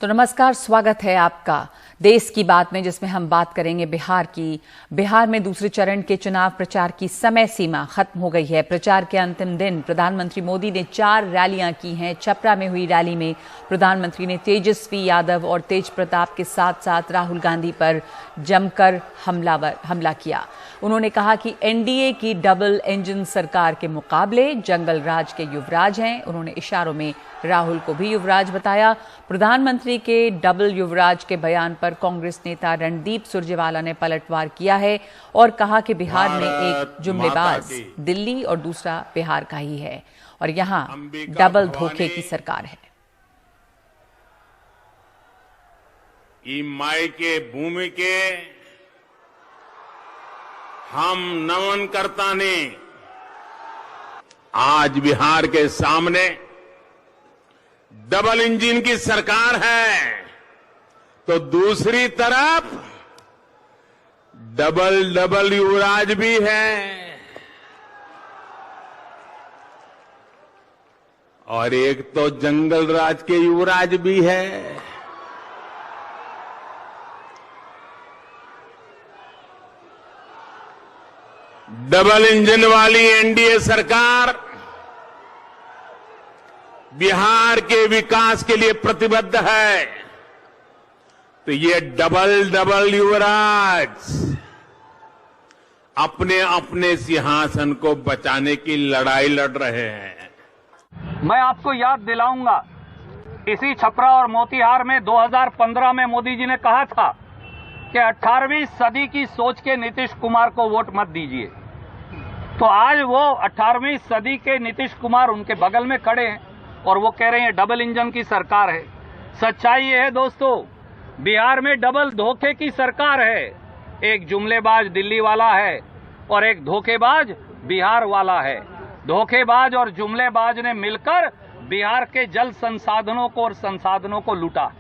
तो नमस्कार, स्वागत है आपका देश की बात में, जिसमें हम बात करेंगे बिहार की। बिहार में दूसरे चरण के चुनाव प्रचार की समय सीमा खत्म हो गई है। प्रचार के अंतिम दिन प्रधानमंत्री मोदी ने 4 रैलियां की हैं। छपरा में हुई रैली में प्रधानमंत्री ने तेजस्वी यादव और तेज प्रताप के साथ साथ राहुल गांधी पर जमकर हमला किया। उन्होंने कहा कि एनडीए की डबल इंजन सरकार के मुकाबले जंगल राज के युवराज हैं। उन्होंने इशारों में राहुल को भी युवराज बताया। प्रधानमंत्री के डबल युवराज के बयान पर कांग्रेस नेता रणदीप सुरजेवाला ने पलटवार किया है और कहा कि बिहार में एक जुमलेबाज दिल्ली और दूसरा बिहार का ही है और यहां डबल धोखे की सरकार है। माई के भूमि के हम नमन करता ने आज बिहार के सामने डबल इंजन की सरकार है, तो दूसरी तरफ डबल युवराज भी है और एक तो जंगल राज के युवराज भी है। डबल इंजन वाली एनडीए सरकार बिहार के विकास के लिए प्रतिबद्ध है, तो ये डबल युवराज अपने अपने सिंहासन को बचाने की लड़ाई लड़ रहे हैं। मैं आपको याद दिलाऊंगा, इसी छपरा और मोतिहार में 2015 में मोदी जी ने कहा था कि 18वीं सदी की सोच के नीतीश कुमार को वोट मत दीजिए। तो आज वो 18वीं सदी के नीतीश कुमार उनके बगल में खड़े हैं और वो कह रहे हैं डबल इंजन की सरकार है। सच्चाई ये है दोस्तों, बिहार में डबल धोखे की सरकार है। एक जुमलेबाज दिल्ली वाला है और एक धोखेबाज बिहार वाला है। धोखेबाज और जुमलेबाज ने मिलकर बिहार के जल संसाधनों को और संसाधनों को लूटा।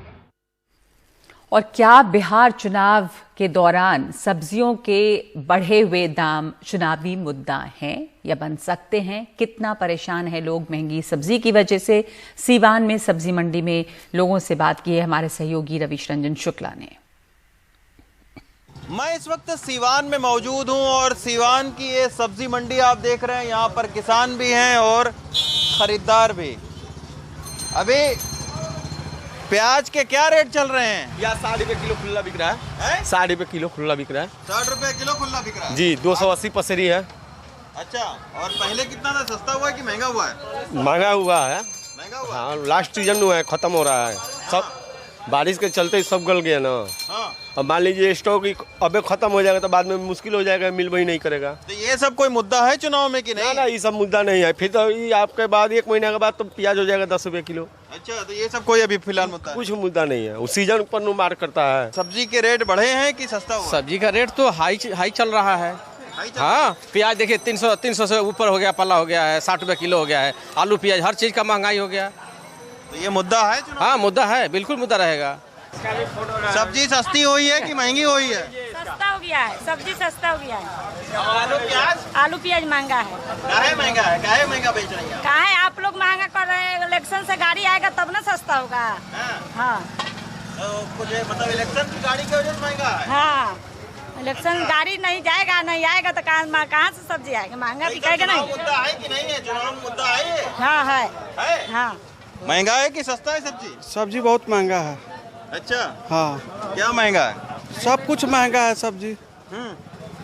और क्या बिहार चुनाव के दौरान सब्जियों के बढ़े हुए दाम चुनावी मुद्दा हैं या बन सकते हैं? कितना परेशान है लोग महंगी सब्जी की वजह से? सीवान में सब्जी मंडी में लोगों से बात की है हमारे सहयोगी रविश रंजन शुक्ला ने। मैं इस वक्त सीवान में मौजूद हूं और सीवान की ये सब्जी मंडी आप देख रहे हैं, यहाँ पर किसान भी हैं और खरीदार भी। अभी प्याज के क्या रेट चल रहे हैं? या 60 रुपए किलो खुला बिक रहा है। 60 रुपए किलो खुला बिक रहा है। 60 रुपए किलो खुला बिक रहा है जी। 280 पसेरी है। अच्छा, और पहले कितना था? सस्ता हुआ है कि महंगा हुआ है? महंगा हुआ है। महंगा हुआ? हाँ, लास्ट सीजन हुआ है, खत्म हो रहा है। सब बारिश के चलते सब गल गया ना। हाँ। अब मान लीजिए स्टॉक अबे खत्म हो जाएगा तो बाद में मुश्किल हो जाएगा, मिल वही नहीं करेगा। तो ये सब कोई मुद्दा है चुनाव में कि नहीं? ना, ये सब मुद्दा नहीं है। फिर तो ये आपके बाद 1 महीने के बाद तो प्याज हो जाएगा 10 रुपए किलो। अच्छा, तो ये सब कोई अभी फिलहाल मुद्दा है? कुछ मुद्दा नहीं है, उस सीजन पर मार करता है। सब्जी के रेट बढ़े हैं कि सस्ता हुआ? सब्जी का रेट तो हाई चल रहा है। हाँ, प्याज देखिए 300 से ऊपर हो गया, पल्ला हो गया है, 60 रुपए किलो हो गया है। आलू प्याज हर चीज का महंगाई हो गया। तो ये मुद्दा है चुनाव? हाँ, मुद्दा है, बिल्कुल मुद्दा रहेगा। सब्जी सस्ती हुई है कि महंगी हुई है? सस्ता हो गया है, सब्जी सस्ता हो गया है। आलू प्याज महंगा है। काहे महंगा है? काहे महंगा बेच रही है? काहे आप लोग महंगा कर रहे हैं? इलेक्शन से गाड़ी आएगा तब ना सस्ता होगा। हाँ, तो कुछ मतलब इलेक्शन की गाड़ी की वजह से महंगा है? हाँ, इलेक्शन गाड़ी नहीं जाएगा, नहीं आएगा तो कहाँ से सब्जी आएगा? महंगा बिकाएगा नहीं। मुद्दा है कि नहीं है? चुनाव मुद्दा है? हाँ है। हाँ, महंगा है कि सस्ता है सब्जी? सब्जी बहुत महंगा है। अच्छा, हाँ। क्या महंगा है? सब कुछ महंगा है सब्जी।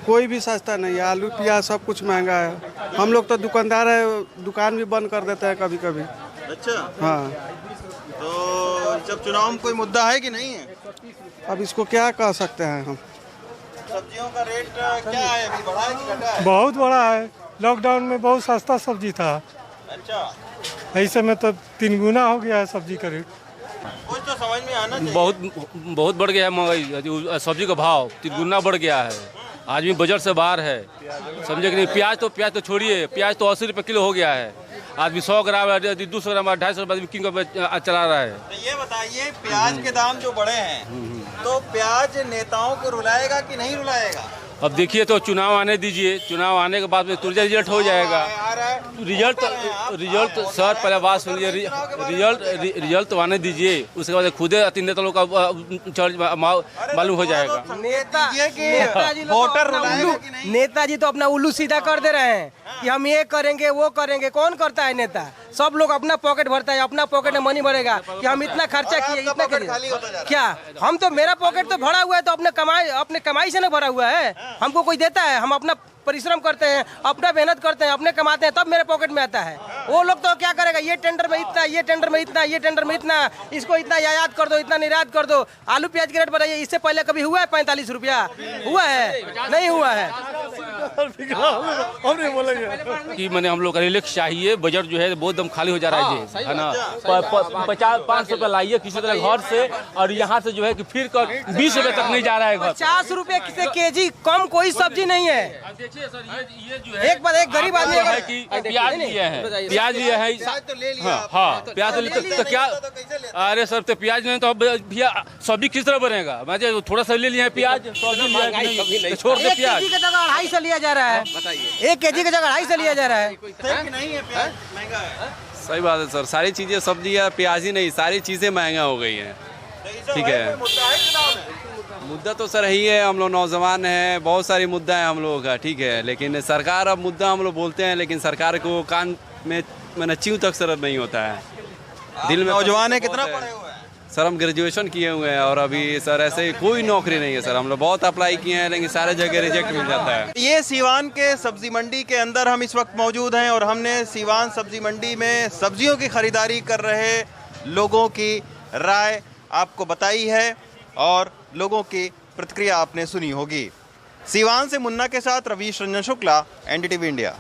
कोई भी सस्ता नहीं है। आलू प्याज सब कुछ महंगा है। हम लोग तो दुकानदार है, दुकान भी बंद कर देते हैं कभी कभी। अच्छा, हाँ। तो जब चुनाव में कोई मुद्दा है कि नहीं है? अब इसको क्या कह सकते हैं हम? सब्जियों का रेट क्या है अभी? बढ़ा है कि घटा है? बहुत बड़ा है। लॉकडाउन में बहुत सस्ता सब्जी था, अच्छा, ऐसे में तो 3 गुना हो गया है सब्जी का रेट। कुछ तो समझ में आना चाहिए। बहुत बढ़ गया है महंगाई। सब्जी का भाव 3 गुना बढ़ गया है। आदमी बजट से बाहर है, समझे कि नहीं। प्याज तो छोड़िए, प्याज तो 80 रुपए किलो हो गया है। आदमी 100 ग्राम 200 ग्राम 250 रुपए किलो चला रहा है। तो ये बताइए, प्याज के दाम जो बढ़े हैं तो प्याज नेताओं को रुलाएगा कि नहीं रुलाएगा? अब देखिए तो चुनाव आने दीजिए, चुनाव आने के बाद में तुरंत रिजल्ट हो जाएगा। रिजल्ट सर पहले बात सुनिए, रिजल्ट तो आने दीजिए, उसके बाद खुद ही नेता लोग का मालूम हो जाएगा। नेताजी तो अपना उल्लू सीधा कर दे रहे हैं कि हम ये करेंगे वो करेंगे। कौन करता है नेता? सब लोग अपना पॉकेट भरता है, अपना पॉकेट में मनी भरेगा कि हम इतना खर्चा किए, इतना करिए। क्या हम तो, मेरा पॉकेट तो भरा हुआ है, तो अपने कमाई से ना भरा हुआ है। हमको कोई देता है, हम अपना परिश्रम करते हैं, अपना मेहनत करते हैं, अपने कमाते हैं, तब मेरे पॉकेट में आता है। वो लोग तो क्या करेगा, ये टेंडर में इतना, ये टेंडर में इतना, ये टेंडर में इतना, इसको इतना आयात कर दो, इतना निर्यात कर दो। आलू प्याज के रेट बढ़ाइए। इससे पहले कभी हुआ है 45 रुपया? हुआ है? नहीं हुआ है। कि मैंने हम लोग का रिलैक्स चाहिए। बजट जो है बहुत दम खाली हो जा रहा है ना। 50-500 रुपया लाइए किसी तरह घर से, और यहाँ से जो है कि फिर 20 रुपए तक नहीं जा रहा है। 50 रुपए से केजी कम कोई सब्जी नहीं है। देखिए सर, ये जो है एक बार एक गरीब आदमी है कि प्याज लिए हैं, प्याज लिए हैं। हाँ, प्याज तो क्या, अरे सर तो प्याज नहीं तो भैया सब्जी किस तरह बनेगा? मैं थोड़ा सा ले लिया है प्याज, सब्जी छोड़ दे। प्याज की जगह 250 लिया जा रहा है, 1 केजी की जगह 250 लिया जा रहा है। सही बात है सर, सारी चीजें सब्जी या प्याज ही नहीं, सारी चीजें महंगा हो गई हैं। ठीक है, मुद्दा तो सर यही है, हम लोग नौजवान हैं, बहुत सारी मुद्दा है हम लोगों का। ठीक है, लेकिन सरकार, अब मुद्दा हम लोग बोलते हैं लेकिन सरकार को कान में मैंने च्यूं तक सर नहीं होता है। दिल में नौजवान है, कितना पढ़े हुए हैं? सर हम ग्रेजुएशन किए हुए हैं और अभी सर ऐसे कोई नौकरी नहीं है सर। हम लोग बहुत अप्लाई किए हैं लेकिन सारे जगह रिजेक्ट मिल जाता है। ये सीवान के सब्जी मंडी के अंदर हम इस वक्त मौजूद हैं और हमने सीवान सब्जी मंडी में सब्जियों की खरीदारी कर रहे लोगों की राय आपको बताई है और लोगों की प्रतिक्रिया आपने सुनी होगी। सीवान से मुन्ना के साथ रवीश रंजन शुक्ला, एनडीटीवी इंडिया।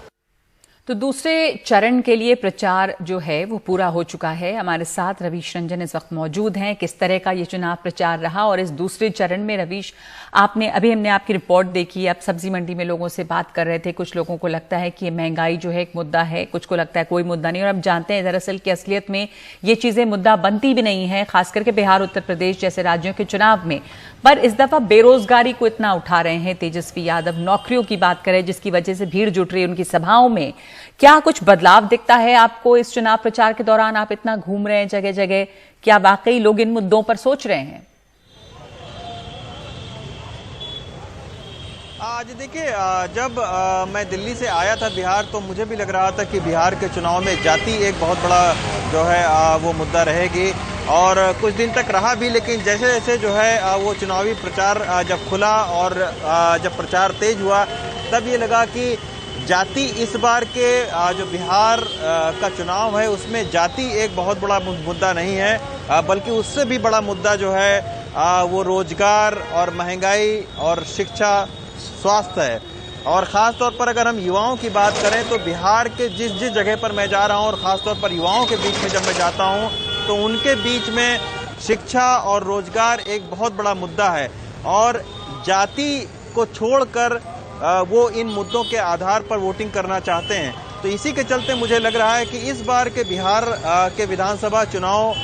तो दूसरे चरण के लिए प्रचार जो है वो पूरा हो चुका है। हमारे साथ रवीश रंजन इस वक्त मौजूद हैं। किस तरह का ये चुनाव प्रचार रहा और इस दूसरे चरण में रवीश, हमने आपकी रिपोर्ट देखी, आप सब्जी मंडी में लोगों से बात कर रहे थे। कुछ लोगों को लगता है कि महंगाई जो है एक मुद्दा है, कुछ को लगता है कोई मुद्दा नहीं। और अब जानते हैं दरअसल की असलियत में ये चीजें मुद्दा बनती भी नहीं है, खास करके बिहार, उत्तर प्रदेश जैसे राज्यों के चुनाव में। पर इस दफा बेरोजगारी को इतना उठा रहे हैं तेजस्वी यादव, नौकरियों की बात करें जिसकी वजह से भीड़ जुट रही है उनकी सभाओं में। क्या कुछ बदलाव दिखता है आपको इस चुनाव प्रचार के दौरान? आप इतना घूम रहे हैं जगह जगह, क्या वाकई लोग इन मुद्दों पर सोच रहे हैं? आज देखिए, जब मैं दिल्ली से आया था बिहार, तो मुझे भी लग रहा था कि बिहार के चुनाव में जाति एक बहुत बड़ा जो है वो मुद्दा रहेगी और कुछ दिन तक रहा भी। लेकिन जैसे जैसे जो है वो चुनावी प्रचार जब खुला और जब प्रचार तेज हुआ, तब ये लगा कि जाति इस बार के जो बिहार का चुनाव है उसमें जाति एक बहुत बड़ा मुद्दा नहीं है, बल्कि उससे भी बड़ा मुद्दा जो है वो रोजगार और महंगाई और शिक्षा, स्वास्थ्य है। और ख़ास तौर पर अगर हम युवाओं की बात करें तो बिहार के जिस जिस जगह पर मैं जा रहा हूं और ख़ास तौर पर युवाओं के बीच में जब मैं जाता हूं तो उनके बीच में शिक्षा और रोजगार एक बहुत बड़ा मुद्दा है और जाति को छोड़कर वो इन मुद्दों के आधार पर वोटिंग करना चाहते हैं। तो इसी के चलते मुझे लग रहा है कि इस बार के बिहार के विधानसभा चुनाव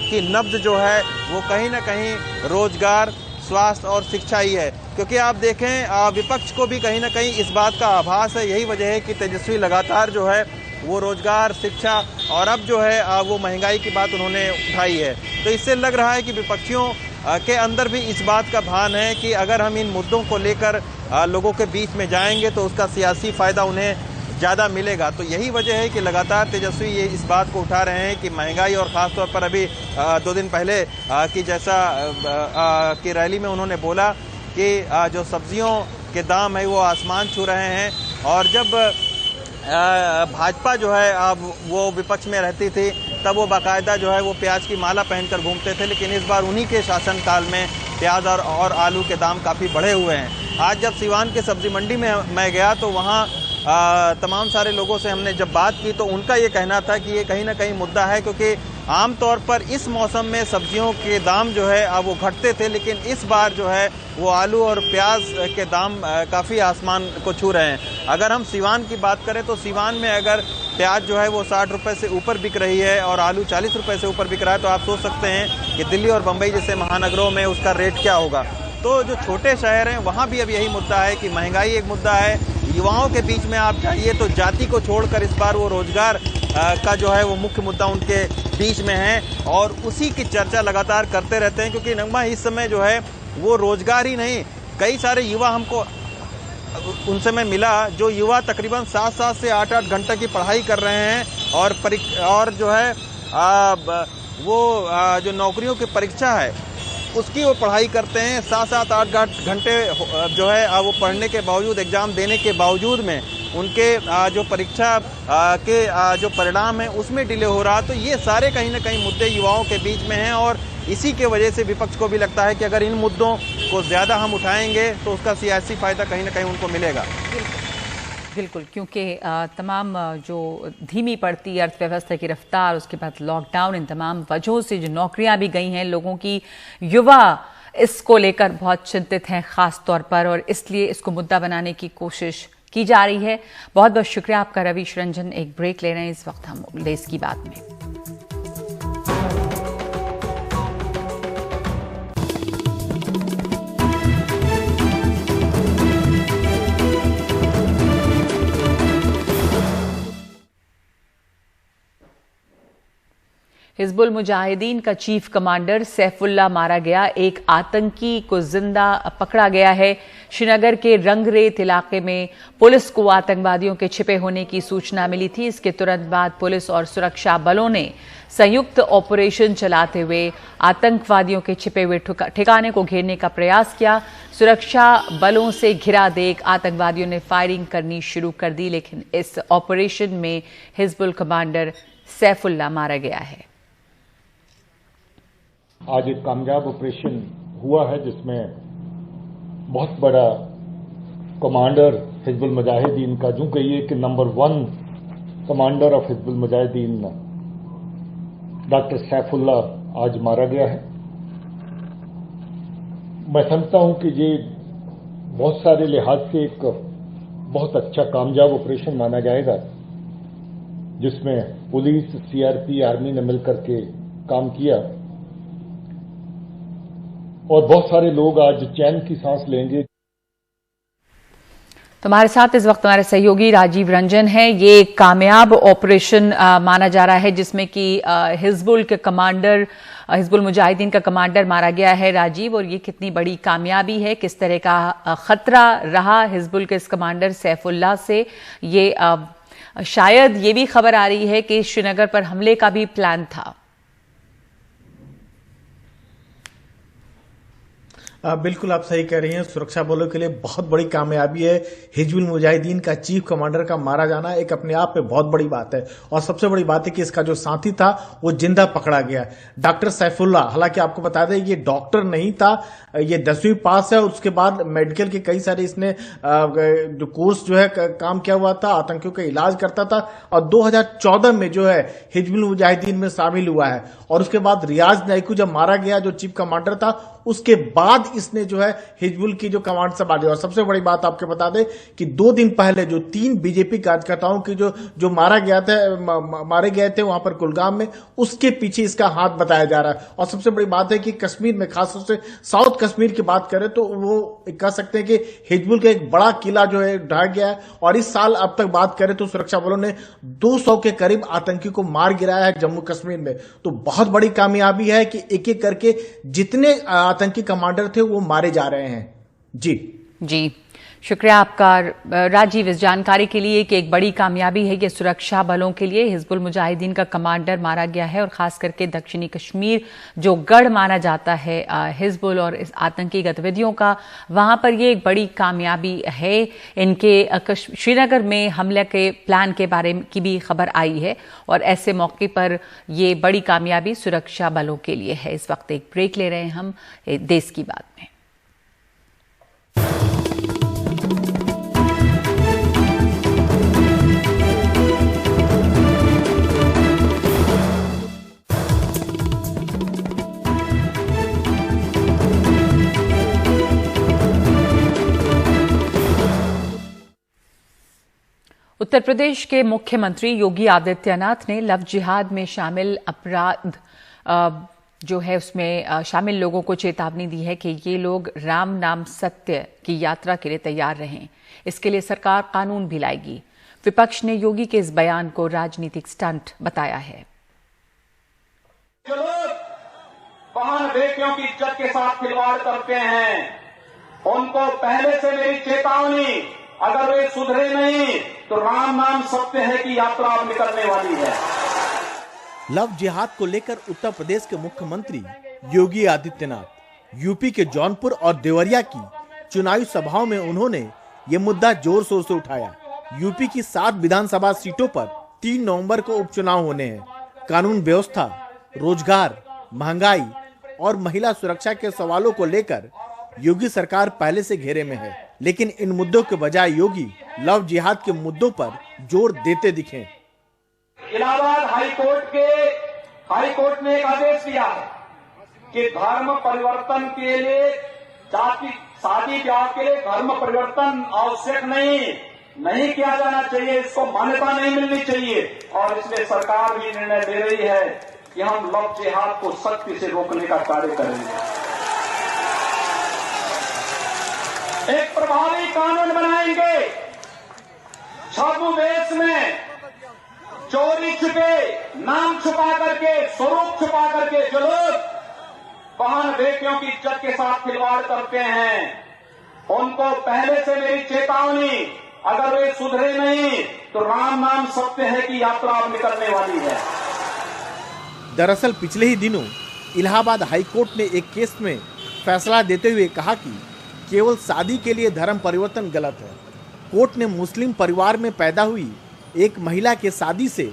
की नब्ज जो है वो कहीं ना कहीं रोजगार, स्वास्थ्य और शिक्षा ही है। क्योंकि आप देखें विपक्ष को भी कहीं ना कहीं इस बात का आभास है। यही वजह है कि तेजस्वी लगातार जो है वो रोजगार, शिक्षा और अब जो है वो महंगाई की बात उन्होंने उठाई है। तो इससे लग रहा है कि विपक्षियों के अंदर भी इस बात का भान है कि अगर हम इन मुद्दों को लेकर लोगों के बीच में जाएंगे तो उसका सियासी फायदा उन्हें ज़्यादा मिलेगा। तो यही वजह है कि लगातार तेजस्वी ये इस बात को उठा रहे हैं कि महंगाई और ख़ास तौर पर अभी 2 दिन पहले कि जैसा कि रैली में उन्होंने बोला कि जो सब्जियों के दाम है वो आसमान छू रहे हैं। और जब भाजपा जो है वो विपक्ष में रहती थी तब वो बाकायदा जो है वो प्याज की माला पहनकर घूमते थे, लेकिन इस बार उन्हीं के शासनकाल में प्याज और आलू के दाम काफ़ी बढ़े हुए हैं। आज जब सीवान के सब्जी मंडी में मैं गया तो वहाँ तमाम सारे लोगों से हमने जब बात की तो उनका ये कहना था कि ये कहीं ना कहीं मुद्दा है, क्योंकि आमतौर पर इस मौसम में सब्जियों के दाम जो है वो घटते थे, लेकिन इस बार जो है वो आलू और प्याज के दाम काफ़ी आसमान को छू रहे हैं। अगर हम सीवान की बात करें तो सीवान में अगर प्याज जो है वो 60 रुपये से ऊपर बिक रही है और आलू 40 रुपये से ऊपर बिक रहा है, तो आप सोच सकते हैं कि दिल्ली और बम्बई जैसे महानगरों में उसका रेट क्या होगा। तो जो छोटे शहर हैं वहाँ भी अब यही मुद्दा है कि महंगाई एक मुद्दा है। युवाओं के बीच में आप जाइए तो जाति को छोड़कर इस बार वो रोजगार का जो है वो मुख्य मुद्दा उनके बीच में है और उसी की चर्चा लगातार करते रहते हैं, क्योंकि नगमा इस समय जो है वो रोजगार ही नहीं, कई सारे युवा हमको उनसे मैं मिला जो युवा तकरीबन 7 से 8 घंटे की पढ़ाई कर रहे हैं और जो है जो नौकरियों की परीक्षा है उसकी वो पढ़ाई करते हैं। 7-8 घंटे जो है वो पढ़ने के बावजूद, एग्जाम देने के बावजूद में उनके जो परीक्षा के जो परिणाम है उसमें डिले हो रहा। तो ये सारे कहीं ना कहीं मुद्दे युवाओं के बीच में हैं और इसी के वजह से विपक्ष को भी लगता है कि अगर इन मुद्दों को ज़्यादा हम उठाएंगे तो उसका सियासी फायदा कहीं ना कहीं उनको मिलेगा। बिल्कुल, क्योंकि तमाम जो धीमी पड़ती अर्थव्यवस्था की रफ्तार, उसके बाद लॉकडाउन, इन तमाम वजहों से जो नौकरियां भी गई हैं लोगों की, युवा इसको लेकर बहुत चिंतित हैं खास तौर पर, और इसलिए इसको मुद्दा बनाने की कोशिश की जा रही है। बहुत बहुत शुक्रिया आपका रवीश रंजन। एक ब्रेक ले रहे हैं इस वक्त हम देश की बात में। हिजबुल मुजाहिदीन का चीफ कमांडर सैफुल्लाह मारा गया। एक आतंकी को जिंदा पकड़ा गया है। श्रीनगर के रंगरेत इलाके में पुलिस को आतंकवादियों के छिपे होने की सूचना मिली थी। इसके तुरंत बाद पुलिस और सुरक्षा बलों ने संयुक्त ऑपरेशन चलाते हुए आतंकवादियों के छिपे हुए ठिकाने को घेरने का प्रयास किया। सुरक्षा बलों से घिरा देख आतंकवादियों ने फायरिंग करनी शुरू कर दी, लेकिन इस ऑपरेशन में हिजबुल कमांडर सैफुल्लाह मारा गया है। आज एक कामयाब ऑपरेशन हुआ है जिसमें बहुत बड़ा कमांडर हिजबुल मुजाहिदीन का, जो कहिए कि number 1 commander of Hizbul Mujahideen doctor Saifullah आज मारा गया है। मैं समझता हूं कि ये बहुत सारे लिहाज से एक बहुत अच्छा कामयाब ऑपरेशन माना जाएगा, जिसमें पुलिस, सीआरपी, आर्मी ने मिलकर के काम किया और बहुत सारे लोग आज चैन की सांस लेंगे। तो हमारे साथ इस वक्त हमारे सहयोगी राजीव रंजन हैं। ये एक कामयाब ऑपरेशन माना जा रहा है जिसमें कि हिजबुल मुजाहिदीन का कमांडर मारा गया है। राजीव, और ये कितनी बड़ी कामयाबी है, किस तरह का खतरा रहा हिजबुल के इस कमांडर सैफुल्लाह से? ये शायद ये भी खबर आ रही है कि श्रीनगर पर हमले का भी प्लान था। बिल्कुल आप सही कह रही हैं। सुरक्षा बलों के लिए बहुत बड़ी कामयाबी है। हिजबुल मुजाहिदीन का चीफ कमांडर का मारा जाना एक अपने आप में बहुत बड़ी बात है, और सबसे बड़ी बात है कि इसका जो साथी था वो जिंदा पकड़ा गया। डॉक्टर सैफुल्लाह, हालांकि आपको बता दें ये डॉक्टर नहीं था, ये 10वीं पास है और उसके बाद मेडिकल के कई सारे इसने जो कोर्स जो है काम किया हुआ था, आतंकियों का इलाज करता था, और 2014 में जो है हिजबुल मुजाहिदीन में शामिल हुआ है। और उसके बाद रियाज नाइकू जब मारा गया, जो चीफ कमांडर था, उसके बाद इसने जो है हिजबुल की जो कमांड संभाली। और सबसे बड़ी बात आपको बता दें कि 2 दिन पहले जो 3 बीजेपी कार्यकर्ताओं की जो मारे गए थे वहां पर कुलगाम में, उसके पीछे इसका हाथ बताया जा रहा है। और सबसे बड़ी बात है कि कश्मीर में, खासतौर से साउथ कश्मीर की बात करें तो वो कह सकते हैं कि हिजबुल का एक बड़ा किला जो है ढह गया है। और इस साल अब तक बात करें तो सुरक्षा बलों ने 200 के करीब आतंकी को मार गिराया है जम्मू कश्मीर में। तो बहुत बड़ी कामयाबी है कि एक एक करके जितने आतंकी कमांडर थे वो मारे जा रहे हैं। जी शुक्रिया आपका राजीव इस जानकारी के लिए कि एक बड़ी कामयाबी है कि सुरक्षा बलों के लिए हिजबुल मुजाहिदीन का कमांडर मारा गया है, और खास करके दक्षिणी कश्मीर जो गढ़ माना जाता है हिजबुल और इस आतंकी गतिविधियों का, वहां पर ये एक बड़ी कामयाबी है। इनके श्रीनगर में हमले के प्लान के बारे की भी खबर आई है, और ऐसे मौके पर ये बड़ी कामयाबी सुरक्षा बलों के लिए है। इस वक्त एक ब्रेक ले रहे हैं हम देश की बात में। उत्तर प्रदेश के मुख्यमंत्री योगी आदित्यनाथ ने लव जिहाद में शामिल अपराध जो है उसमें शामिल लोगों को चेतावनी दी है कि ये लोग राम नाम सत्य की यात्रा के लिए तैयार रहें। इसके लिए सरकार कानून भी लाएगी। विपक्ष ने योगी के इस बयान को राजनीतिक स्टंट बताया है। जो लोग वाहन व्यक्तियों की इज्जत के साथ खिलवाड़ करते हैं, उनको पहले से मेरी चेतावनी, अगर वे सुधरे नहीं तो राम नाम सत्य है कि यात्रा अब निकलने वाली है। लव जिहाद को लेकर उत्तर प्रदेश के मुख्यमंत्री योगी आदित्यनाथ यूपी के जौनपुर और देवरिया की चुनावी सभाओं में उन्होंने ये मुद्दा जोर शोर से उठाया। यूपी की 7 विधानसभा सीटों पर 3 नवंबर को उपचुनाव होने हैं। कानून व्यवस्था, रोजगार, महंगाई और महिला सुरक्षा के सवालों को लेकर योगी सरकार पहले से घेरे में है, लेकिन इन मुद्दों के बजाय योगी लव जिहाद के मुद्दों पर जोर देते दिखे। इलाहाबाद हाईकोर्ट ने एक आदेश दिया है कि धर्म परिवर्तन के लिए, शादी ब्याह के लिए धर्म परिवर्तन आवश्यक नहीं किया जाना चाहिए, इसको मान्यता नहीं मिलनी चाहिए। और इसलिए सरकार भी निर्णय ले रही है कि हम लव जिहाद को सख्ती से रोकने का कार्य करेंगे। एक प्रभावी कानून बनाएंगे। छद्मवेश में चोरी छुपे, नाम छुपा करके, स्वरूप छुपा करके जो लोग वाहन व्यक्तियों की इज्जत के साथ खिलवाड़ करते हैं, उनको पहले से मेरी चेतावनी, अगर वे सुधरे नहीं तो राम नाम सत्य है कि यात्रा अब निकलने वाली है। दरअसल पिछले ही दिनों इलाहाबाद हाईकोर्ट ने एक केस में फैसला देते हुए कहा कि केवल शादी के लिए धर्म परिवर्तन गलत है। कोर्ट ने मुस्लिम परिवार में पैदा हुई एक महिला के शादी से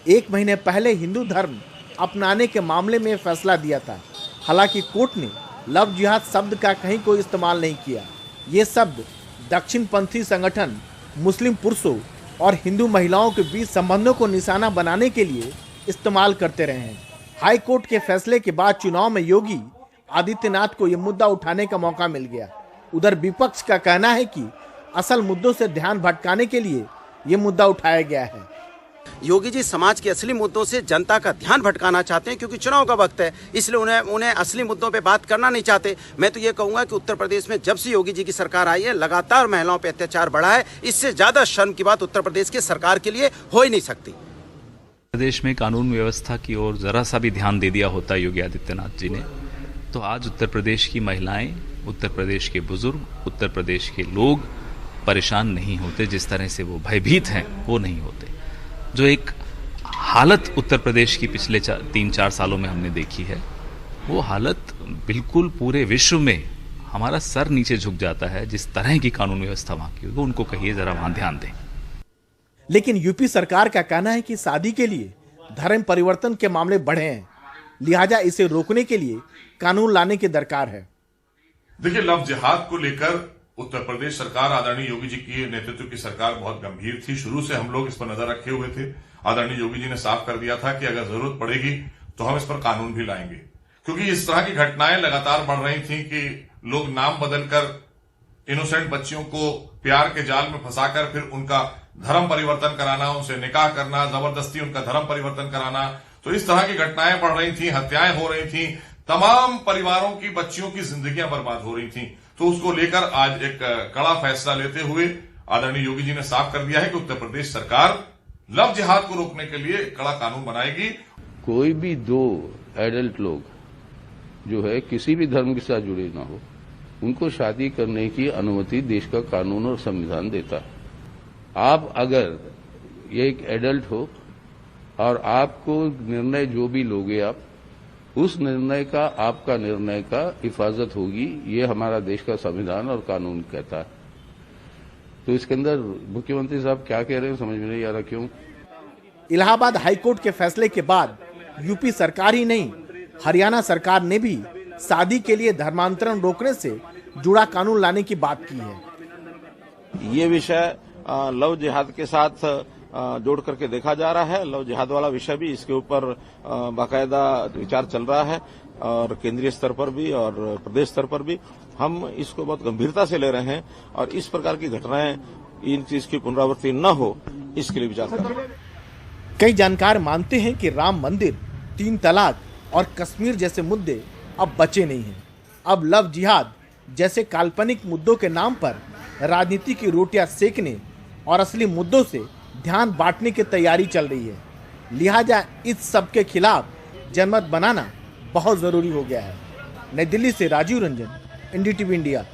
1 महीने पहले हिंदू धर्म अपनाने के मामले में फैसला दिया था। हालांकि कोर्ट ने लव जिहाद शब्द का कहीं कोई इस्तेमाल नहीं किया। ये शब्द दक्षिणपंथी संगठन मुस्लिम पुरुषों और हिंदू महिलाओं के बीच संबंधों को निशाना बनाने के लिए इस्तेमाल करते रहे हैं। हाई कोर्ट के फैसले के बाद चुनाव में योगी आदित्यनाथ को यह मुद्दा उठाने का मौका मिल गया। उधर विपक्ष का कहना है कि असल मुद्दों से ध्यान भटकाने के लिए ये मुद्दा उठाया गया है। योगी जी समाज के असली मुद्दों से जनता का ध्यान भटकाना चाहते हैं, क्योंकि चुनाव का वक्त है, इसलिए उन्हें असली मुद्दों पे बात करना नहीं चाहते। मैं तो ये कहूंगा कि उत्तर प्रदेश में जब से योगी जी की सरकार आई है, लगातार महिलाओं पे अत्याचार बढ़ा है। इससे ज्यादा शर्म की बात उत्तर प्रदेश की सरकार के लिए हो ही नहीं सकती। प्रदेश में कानून व्यवस्था की ओर जरा सा भी ध्यान दे दिया होता योगी आदित्यनाथ जी ने, तो आज उत्तर प्रदेश की महिलाएं, उत्तर प्रदेश के बुजुर्ग, उत्तर प्रदेश के लोग परेशान नहीं होते। जिस तरह से वो भयभीत हैं वो नहीं होते। जो एक हालत उत्तर प्रदेश की पिछले 3-4 सालों में हमने देखी है, वो हालत बिल्कुल पूरे विश्व में हमारा सर नीचे झुक जाता है। जिस तरह की कानून व्यवस्था वहां की, वो उनको कहिए जरा वहां ध्यान दें। लेकिन यूपी सरकार का कहना है कि शादी के लिए धर्म परिवर्तन के मामले बढ़े हैं, लिहाजा इसे रोकने के लिए कानून लाने की दरकार है। देखिए, लव जिहाद को लेकर उत्तर प्रदेश सरकार, आदरणीय योगी जी की नेतृत्व की सरकार बहुत गंभीर थी। शुरू से हम लोग इस पर नजर रखे हुए थे। आदरणीय योगी जी ने साफ कर दिया था कि अगर जरूरत पड़ेगी तो हम इस पर कानून भी लाएंगे, क्योंकि इस तरह की घटनाएं लगातार बढ़ रही थी कि लोग नाम बदलकर इनोसेंट बच्चियों को प्यार के जाल में फंसाकर फिर उनका धर्म परिवर्तन कराना, उनसे निकाह करना, जबरदस्ती उनका धर्म परिवर्तन कराना। तो इस तरह की घटनाएं बढ़ रही थी, हत्याएं हो रही थी, तमाम परिवारों की, बच्चियों की जिंदगियां बर्बाद हो रही थी। तो उसको लेकर आज एक कड़ा फैसला लेते हुए आदरणीय योगी जी ने साफ कर दिया है कि उत्तर प्रदेश सरकार लव जिहाद को रोकने के लिए कड़ा कानून बनाएगी। कोई भी 2 एडल्ट लोग जो है किसी भी धर्म के साथ जुड़े ना हो, उनको शादी करने की अनुमति देश का कानून और संविधान देता है। आप अगर ये एक एडल्ट हो और आपको निर्णय जो भी लोगे आप, उस निर्णय का, आपका निर्णय का हिफाजत होगी, ये हमारा देश का संविधान और कानून कहता है। तो इसके अंदर मुख्यमंत्री साहब क्या कह रहे हैं समझ में नहीं आ रहा क्यों। इलाहाबाद हाईकोर्ट के फैसले के बाद यूपी सरकार ही नहीं, हरियाणा सरकार ने भी शादी के लिए धर्मांतरण रोकने से जुड़ा कानून लाने की बात की है। ये विषय लव जिहाद के साथ जोड़ करके देखा जा रहा है। लव जिहाद वाला विषय भी, इसके ऊपर बाकायदा विचार चल रहा है और केंद्रीय स्तर पर भी और प्रदेश स्तर पर भी हम इसको बहुत गंभीरता से ले रहे हैं और इस प्रकार की घटनाएं, इन चीज की पुनरावृत्ति न हो, इसके लिए विचार कर रहे हैं। कई जानकार मानते हैं कि राम मंदिर, 3 तलाक और कश्मीर जैसे मुद्दे अब बचे नहीं हैं। अब लव जिहाद जैसे काल्पनिक मुद्दों के नाम पर राजनीति की रोटियां सेकने और असली मुद्दों से ध्यान बांटने की तैयारी चल रही है। लिहाजा इस सब के खिलाफ जनमत बनाना बहुत जरूरी हो गया है। नई दिल्ली से राजीव रंजन, एनडीटीवी इंडिया।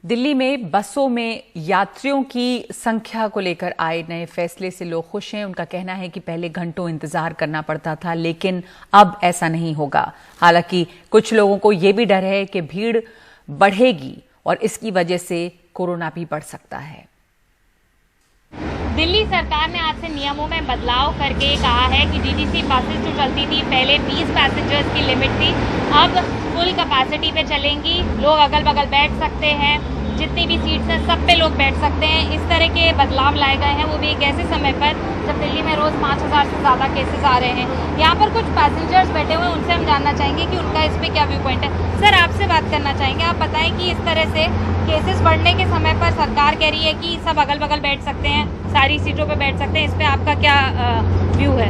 दिल्ली में बसों में यात्रियों की संख्या को लेकर आए नए फैसले से लोग खुश हैं। उनका कहना है कि पहले घंटों इंतजार करना पड़ता था, लेकिन अब ऐसा नहीं होगा। हालांकि कुछ लोगों को यह भी डर है कि भीड़ बढ़ेगी और इसकी वजह से कोरोना भी बढ़ सकता है। दिल्ली सरकार ने आज से नियमों में बदलाव करके कहा है कि डीटीसी बसेस जो चलती थी पहले 20 पैसेंजर्स की लिमिट थी, अब फुल कैपेसिटी पे चलेंगी। लोग अगल बगल बैठ सकते हैं, जितनी भी सीट्स हैं सब पे लोग बैठ सकते हैं। इस तरह के बदलाव लाए गए हैं, वो भी एक ऐसे समय पर जब दिल्ली में रोज 5000 से ज़्यादा केसेस आ रहे हैं। यहाँ पर कुछ पैसेंजर्स बैठे हुए हैं, उनसे हम जानना चाहेंगे कि उनका इस पर क्या व्यू पॉइंट है। सर, आपसे बात करना चाहेंगे, आप बताएं कि इस तरह से केसेस बढ़ने के समय पर सरकार कह रही है कि सब अगल बगल बैठ सकते हैं, सारी सीटों पर बैठ सकते हैं, इस पर आपका क्या व्यू है?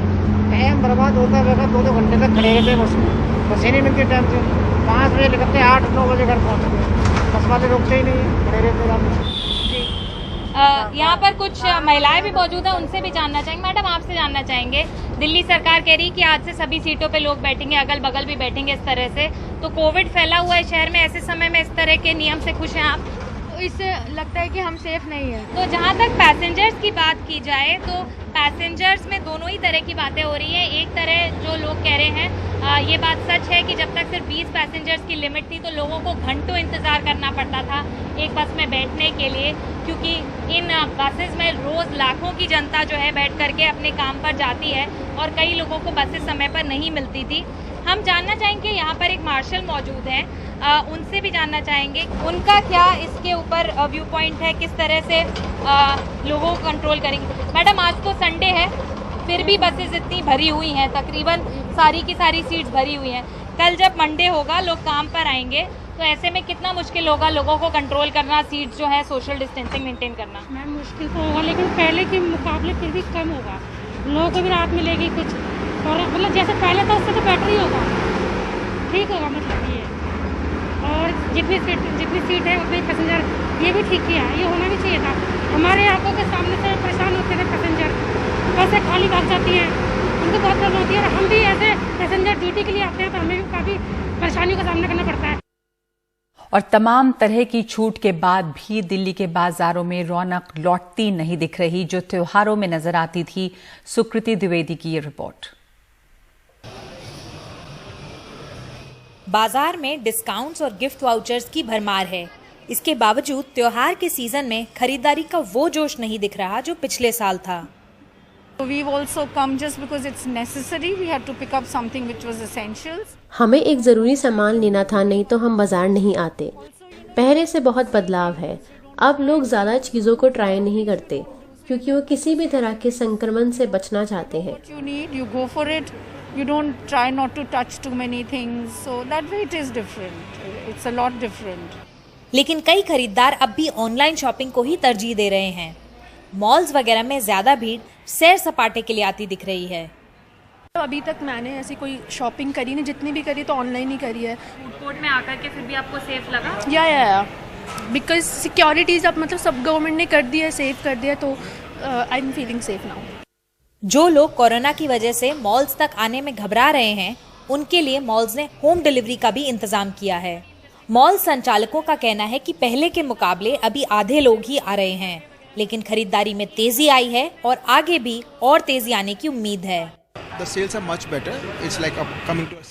टाइम बर्बाद होता रहेगा, 2-2 घंटे तक खड़े रहते हैं, बस ही नहीं मिलती टाइम से। 5 बजे निकलते हैं, 8-9 बजे घर पहुँचते हैं, बस वाले रुकते ही नहीं, खड़े रहते हैं। यहाँ पर कुछ महिलाएं भी मौजूद हैं, उनसे भी जानना चाहेंगे। मैडम, आपसे जानना चाहेंगे, दिल्ली सरकार कह रही है कि आज से सभी सीटों पे लोग बैठेंगे, अगल बगल भी बैठेंगे इस तरह से, तो कोविड फैला हुआ है शहर में, ऐसे समय में इस तरह के नियम से खुश हैं आप? इससे लगता है कि हम सेफ नहीं है। तो जहाँ तक पैसेंजर्स की बात की जाए तो पैसेंजर्स में दोनों ही तरह की बातें हो रही है। एक तरह जो लोग कह रहे हैं ये बात सच है कि जब तक सिर्फ 20 पैसेंजर्स की लिमिट थी तो लोगों को घंटों इंतजार करना पड़ता था एक बस में बैठने के लिए, क्योंकि इन बसेस में रोज लाखों की जनता जो है बैठ करके अपने काम पर जाती है और कई लोगों को बसें समय पर नहीं मिलती थी। हम जानना चाहेंगे, यहाँ पर एक मार्शल मौजूद हैं, उनसे भी जानना चाहेंगे उनका क्या इसके ऊपर व्यू पॉइंट है, किस तरह से लोगों को कंट्रोल करेंगे। मैडम, आज तो संडे है, फिर भी बसेस इतनी भरी हुई हैं, तकरीबन सारी की सारी सीट्स भरी हुई हैं। कल जब मंडे होगा, लोग काम पर आएंगे, तो ऐसे में कितना मुश्किल होगा लोगों को कंट्रोल करना, सीट्स जो है सोशल डिस्टेंसिंग मेंटेन करना? मैम, मुश्किल तो होगा, लेकिन पहले के मुकाबले फिर भी कम होगा, लोगों को भी राहत मिलेगी कुछ, और मतलब जैसे पहले था उससे तो बेटर ही होगा, ठीक होगा, मतलब ये। और जितनी सीट है उतने पैसेंजर, ये भी ठीक किया, ये होना भी चाहिए था। हमारे आंखों के सामने से परेशान होते थे पैसेंजर, बसें खाली भाग जाती हैं, उनको बहुत प्रॉब्लम होती है। हम भी ऐसे पैसेंजर ड्यूटी के लिए आते हैं तो हमें भी काफ़ी परेशानियों का सामना करना पड़ता है। और तमाम तरह की छूट के बाद भी दिल्ली के बाजारों में रौनक लौटती नहीं दिख रही, जो त्योहारों में नजर आती थी। सुकृति द्विवेदी की ये रिपोर्ट। बाजार में डिस्काउंट्स और गिफ्ट वाउचर्स की भरमार है। इसके बावजूद त्योहार के सीजन में खरीदारी का वो जोश नहीं दिख रहा जो पिछले साल था। We've also come just because it's necessary. We had to pick up something which was essentials. हमें एक ज़रूरी सामान लेना था, नहीं तो हम बाजार नहीं आते। पहले से बहुत बदलाव है। अब लोग ज़्यादा चीज़ों को ट्राई नहीं करते क्योंकि वो किसी भी तरह के संक्रमण से बचना चाहते हैं। You need, you go for it. You don't try not to touch too many things. So that way it is different. It's a lot different. लेकिन कई खरीदार अब भी ऑनलाइन शॉपिंग को ही तरजीह दे रहे हैं। मॉल्स वगैरह में ज्यादा भीड़ सैर सपाटे के लिए आती दिख रही है। तो अभी तक मैंने ऐसी कोई शॉपिंग करी नहीं, जितनी भी करी तो ऑनलाइन ही करी है। एयरपोर्ट में आकर के फिर भी आपको सेफ लगा? या बिकॉज सिक्योरिटीज अब मतलब सब गवर्नमेंट ने कर दिया है, सेफ कर दिया, तो I am feeling safe now. जो लोग कोरोना की वजह से मॉल्स तक आने में घबरा रहे हैं, उनके लिए मॉल्स ने होम डिलीवरी का भी इंतजाम किया है। मॉल संचालकों का कहना है कि पहले के मुकाबले अभी आधे लोग ही आ रहे हैं, लेकिन खरीदारी में तेजी आई है और आगे भी और तेजी आने की उम्मीद है।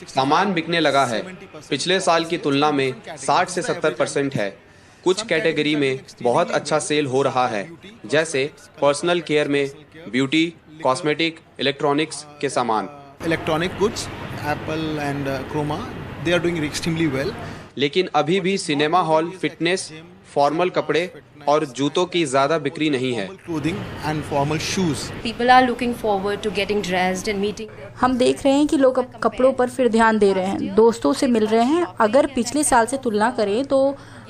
सामान बिकने लगा है, पिछले साल की तुलना में 60 से 70% है। कुछ कैटेगरी में बहुत अच्छा सेल हो रहा है, जैसे पर्सनल केयर में, ब्यूटी, कॉस्मेटिक, इलेक्ट्रॉनिक्स के सामान। Electronic goods, Apple and Croma, they are doing extremely well. लेकिन अभी भी सिनेमा हॉल, फिटनेस, फॉर्मल कपड़े और जूतों की ज़्यादा बिक्री नहीं है। clothing and formal shoes. People are looking forward to getting dressed and meeting. हम देख रहे हैं कि लोग अब कपड़ों पर फिर ध्यान दे रहे हैं, दोस्तों से मिल रहे हैं। अगर पिछले साल से तुलना करें तो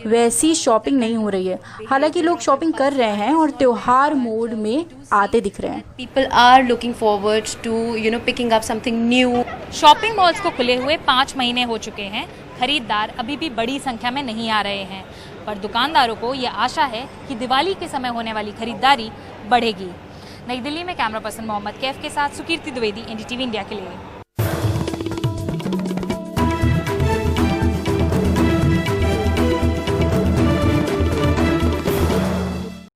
वैसी शॉपिंग नहीं हो रही है। हालांकि लोग शॉपिंग कर रहे हैं और त्योहार मोड में आते दिख रहे हैं। People are looking forward to picking up something new. Shopping malls को खुले हुए 5 महीने हो चुके हैं। खरीदार अभी भी बड़ी संख्या में नहीं आ रहे हैं, पर दुकानदारों को ये आशा है कि दिवाली के समय होने वाली खरीदारी बढ़ेगी। नई दिल्ली में कैमरा पर्सन मोहम्मद कैफ के साथ सुकीर्ति द्विवेदी, NDTV इंडिया के लिए।